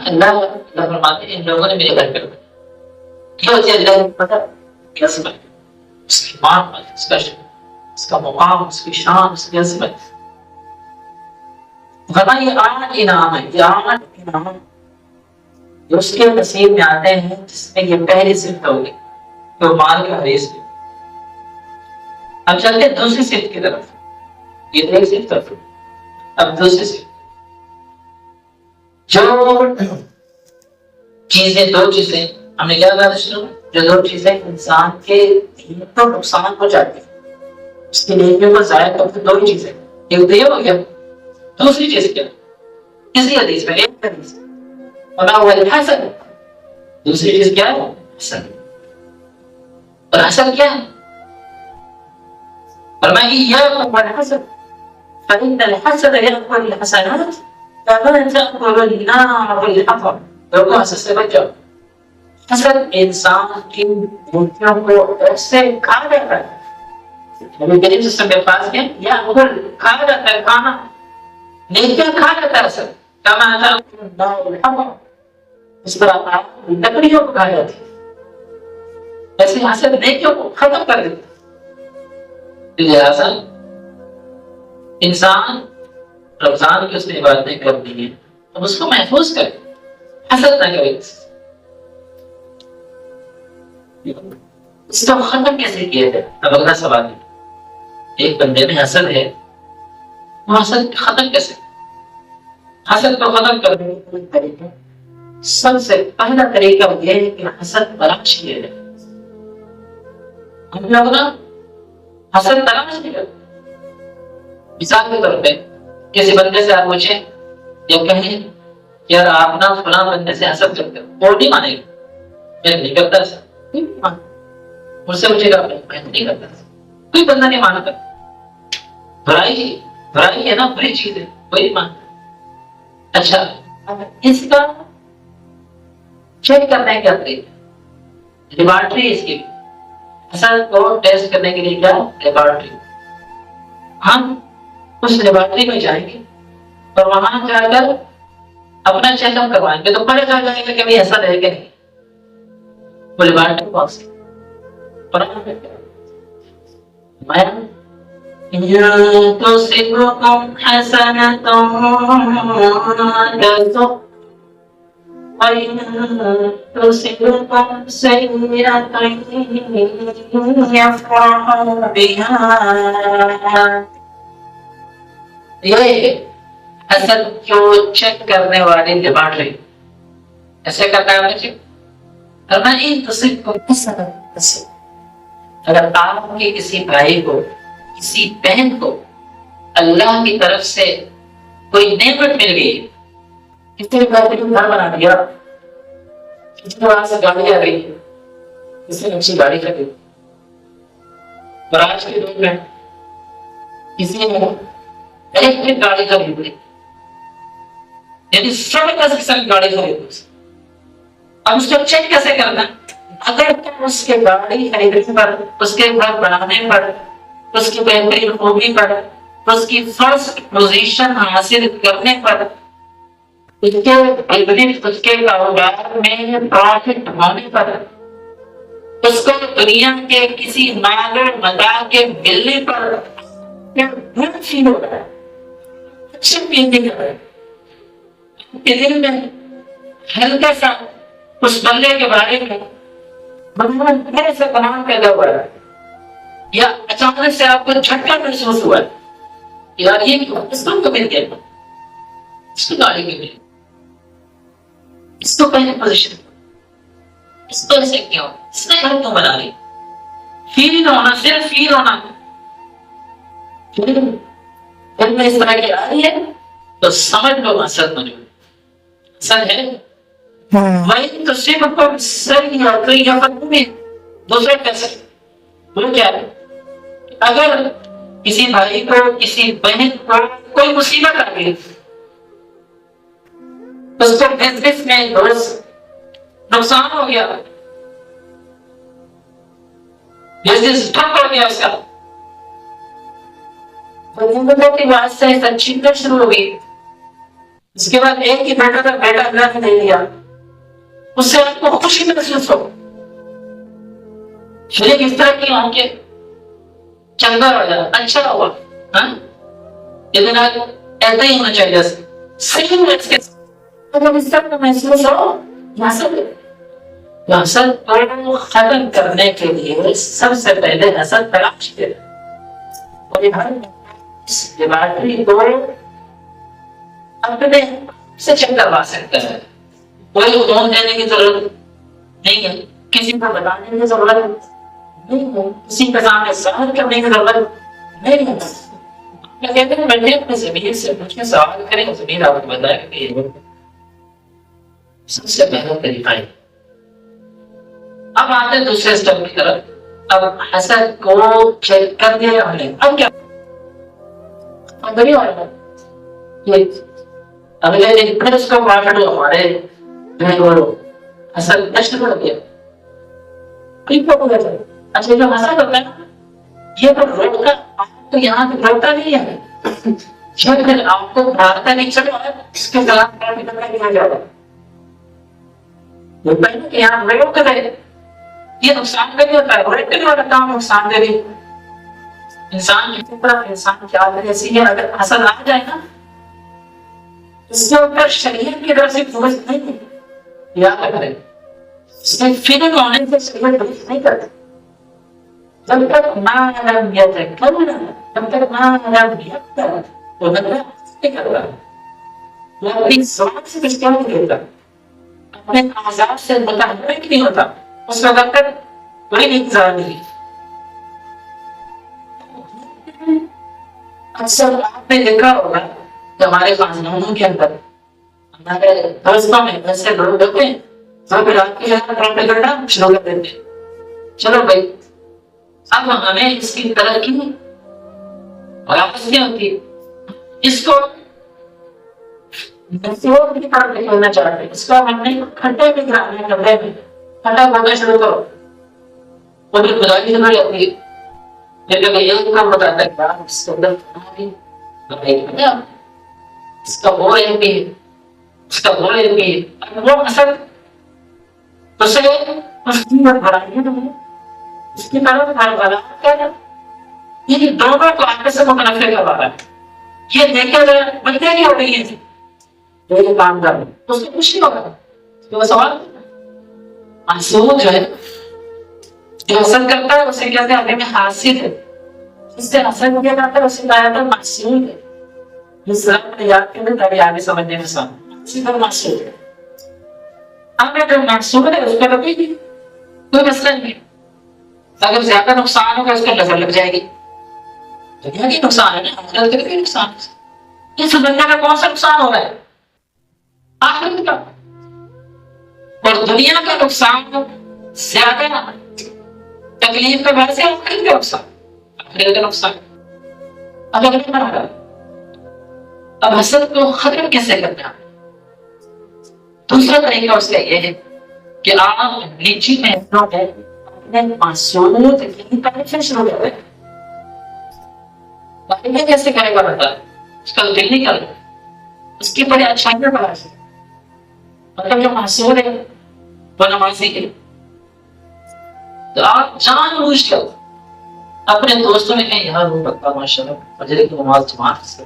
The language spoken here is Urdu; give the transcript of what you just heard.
اللہ فرماتے ہیں ان لوگوں نے میرے گھر پہ کیا ہوتی ہے اللہ کو پتا کیا سمجھ اس کی مان اس کا مقام، اس کی شان، اس کی عظمت. فرمایا یہ 8 انعام ہے، یہ 8 انعام جو اس کے نصیب میں آتے ہیں جس میں یہ پہلی صفت ہوگی جو مال کا حریص ہے. اب چلتے ہیں دوسری صفت کی طرف. یہ تو ایک صفت ہے. اب دوسری صفت جو چیزیں، 2 چیزیں ہم نے کیا کہا شروع، جو 2 چیزیں انسان کے دین کو نقصان پہنچاتی ہیں، اس کی نیکیوں کو ضائع کرتی ہیں. 2 ہی چیزیں، ایک تو یہ ہو گیا. دوسری چیز کیا؟ کسی حدیث میں ایک حدیث وما هو الحسن، دوسری چیز کیا ہے؟ حسن. اور حسن کیا ہے؟ فرمایا إياكم والحسن فإن الحسن يأكل الحسنات كما تأكل النار الحطب. لوگوں حسد سے بچو. حسد انسان کی نیکیوں کو ایسے کھا جاتا ہے، نبی کریم صلی اللہ علیہ وسلم کے پاس گئے یا کھا جاتا ہے، کھانا نیکیاں کھا جاتا ہے حسد. كما تأكل النار الحطب، اس طرح لکڑیوں کو کھا جاتی ہے، ایسے حسد نیکیوں کو ختم کر دیتا ہے. لہذا انسان رمضان کی اس نے عبادتیں کرنی ہیں، اب اس کو محفوظ کرے، حسد نہ کرے. اس کو ختم کیسے کیا جائے؟ اب اگلا سوال ہے، ایک بندے میں حسد ہے، وہ حسد ختم کیسے؟ حسد کو ختم کرنے کا طریقہ، سب سے پہلا طریقہ یہ ہے کہ حسد تلاش کیا جائے. ہم لوگ نا حسد تلاش نہیں کرتے. مثال کے طور پہ کسی بندے سے آپ پوچھیں یا کہیں یار آپ نا فلاں بندے سے حسد کرتے ہو، وہ نہیں مانے گا. میں نہیں کرتا ایسا، مجھ سے پوچھے گا میں نہیں کرتا ایسا. کوئی بندہ نہیں مانتا. برائی ہے نا، بری چیز ہے، کوئی نہیں مانتا. اچھا اس کا چیک کرنے کا طریقہ، لیبارٹری اس کی حسد کو ٹیسٹ کرنے کے لیے کیا لیبارٹری. ہم اس لیبارٹری میں جائیں گے اور وہاں جا کر اپنا چیک اپ کروائیں گے، تو پہلے جا جائیں گے کہ بھائی حسد ہے کہ نہیں. وہ لیبارٹری باکس تصبكم حسنة تسؤهم وإن تصبكم سيئة يفرحوا بها. یہ حسد کو چیک کرنے والی لیبارٹری ایسے کرنا ہے مجھے کرنا. ان تصبكم حسنة، اگر آپ کے کسی بھائی کو، کسی بہن کو اللہ کی طرف سے کوئی نعمت مل گئی، کسی بہترین گھر بنا دیا، کسی وہاں سے گاڑی آ گئی، کسی نے اچھی گاڑی خریدی، اور آج کے دور میں کسی نے الیکٹرک گاڑی خرید لی، یعنی 100% گاڑی خرید لی. اب اس کو چیک کیسے کرنا؟ اگر تم اس کے گاڑی خریدنے پر، اس کے گھر بنانے پر، اس کی بہترین خوبی پر، اس کی فرسٹ پوزیشن حاصل کرنے پر، اس کے بزنس، اس کے کاروبار میں پروفٹ ہونے پر، اس کو دنیا کے کسی مال و متاع کے ملنے پر بہت فیل ہو رہا ہے، اچھا فیلنگ ہو رہا ہے. کے دل میں ہلکا سا اس بندے کے بارے میں بڑے سے تمام پیدا ہوا ہے، یا اچانک سے آپ کو جھٹکا محسوس ہوا ہے یار یہ کیوں، اس کو مل گیا، اس کو گاڑی کے ملی، اس کو پہلے پوزیشن، اس کو ایسے کیوں، اس نے گھر کیوں بنا لی. فیل ہونا، صرف فیل ہونا. دل میں اس طرح کی آ رہی ہے تو سمجھ لو حسد موجود. حسد ہے. وہی تو صرف کو صحیح ہے تو یہ فرق میں دوسرے کیسے وہ کیا ہے. اگر کسی بھائی کو، کسی بہن کو کوئی مصیبت آ گئی، اس کو بزنس میں نقصان ہو گیا، بزنس ٹھپ ہو گیا، اس کا بندوں کی بات سے چھیننا شروع ہو گئی، اس کے بعد ایک ہی بیٹا تھا، بیٹا اللہ نے دے دیا، اس سے آپ کو خوشی محسوس ہو، شریک اس طرح کی ہوں کہ چنگا ہو جائے، اچھا ہوا، ہاں لیکن ایسا ہی ہونا چاہیے صرف اس کے مطلب اس طرح کا محسوس ہو، حسد کو ختم کرنے کے لیے سب سے پہلے حسد تلاش کرے، اور ہر اس بیماری کو اپنے سے چیک کروا سکتا ہے، کوئی ادھون دینے کی ضرورت نہیں ہے، کسی کو بتانے کی ضرورت نہیں ہے، کسی کے سامنے ظاہر کرنے کی ضرورت نہیں ہے، کہتے ہیں بیٹھے اپنے زمین سے پوچھ کے سوال کریں، زمین آپ کو بتائے کہ یہ سب سے پہلا طریقہ ہے۔ اب آتے ہیں دوسرے اسٹیپ کی طرف، اب حسد کو چیک کر دیا ہم نے، اب کیا اگلے دن پھر اس کو پروفٹ ہمارے حسد نشٹ کر دیا، اچھا جو حسد ہوتا ہے نا، یہ تو روکتا، آپ تو یہاں پہ روکتا نہیں ہے، پھر آپ کو بھاگتا نہیں چلو اس کے خلاف کام کرنا کیا جاتا وہ پہلے کہ یہاں روک رہے، یہ نقصان دہ ہوتا ہے، روکنے والا کام نقصان دہ نہیں، انسان کی فطرت، انسان کی عادت ایسی ہے، اگر حسد آ جائے نا اس کے اوپر شریعت کی طرف سے فوکس نہیں ہے، یاد رکھیں اس میں فیلنگ ہونے سے شریعت فوکس نہیں کرتا، جب تک ما لم يتكلم، جب تک ما لم يقتل تو بندہ نہیں کرتا، وہ اپنی زبان سے کچھ نہیں کرتا، اپنے آزاد سے متحرک نہیں ہوتا، اس وقت تک کوئی انتظار نہیں۔ اکثر آپ نے دیکھا ہوگا کہ ہمارے خاندانوں کے اندر ہمارے دوستوں میں ایسے لوگ ہوتے ہیں جو پھر آپ کی پروپیگنڈا شروع کر دیتے ہیں، چلو بھائی اب ہمیں اس کی ترقی واپس نہیں ہوتی، اس کو نصیحت کی طرف نکلنا چاہتے ہیں، اس کو ہم نے کھڈے میں گرانا ہے، کھڈے میں کھڈا کھودنا شروع کرو، وہ بھی خدا کی ضرورت ہوتی ہے، جب یہ کام بتاتا ہے کہ اس کے اندر اس کا وہ ایم پی ہے، اس کا وہ ایم پی ہے، وہ اثر اسے اس کی بڑھائی نہیں، اس کی طرف غلط کیا ہے، یہ دونوں کو آپس سے متنفر کروا رہا ہے، یہ دیکھا جائے بندے نہیں ہو رہی ہے جو یہ کام کر رہے تو اس کو کچھ نہیں ہوگا، تو وہ سوال محسوس جو ہے جو حسد کرتا ہے اسے کہتے ہیں ہمیں میں حاسد ہے، اس سے حسد کیا جاتا ہے اسے کہا جاتا ہے محسود ہے، جس طرح میں یاد کرنے تاکہ آگے سمجھنے میں سان اسی طرح محسود ہے، اب جو محسود ہے اس کا کوئی مسئلہ نہیں، اگر زیادہ نقصان ہوگا اس کو نظر لگ جائے گی، دنیا کی نقصان ہے نا، آخرت کے بھی نقصان ہے، اس بندے کا کون سا نقصان ہو رہا ہے؟ آخرت کا، اور دنیا کا نقصان زیادہ تکلیف کا وجہ سے آخرت کا نقصان، آخرت کا نقصان اب اگلے مرحلہ، اب حسد کو ختم کیسے کرنا؟ دوسرا طریقہ اس کا یہ ہے کہ آپ نیچی محنتوں میں اپنے معصومیت کی پریشن شروع کر دیں، باقی کیسے کرے گا بتا، اس کا دل نہیں کرے، اس کی بڑی اچھائیاں بنا سکے، مطلب جو معصوم ہے وہ نمازی ہے، تو آپ جان بوجھ کر اپنے دوستوں میں کہیں یار وہ بتا ماشاء اللہ فجر کی نماز جماعت سے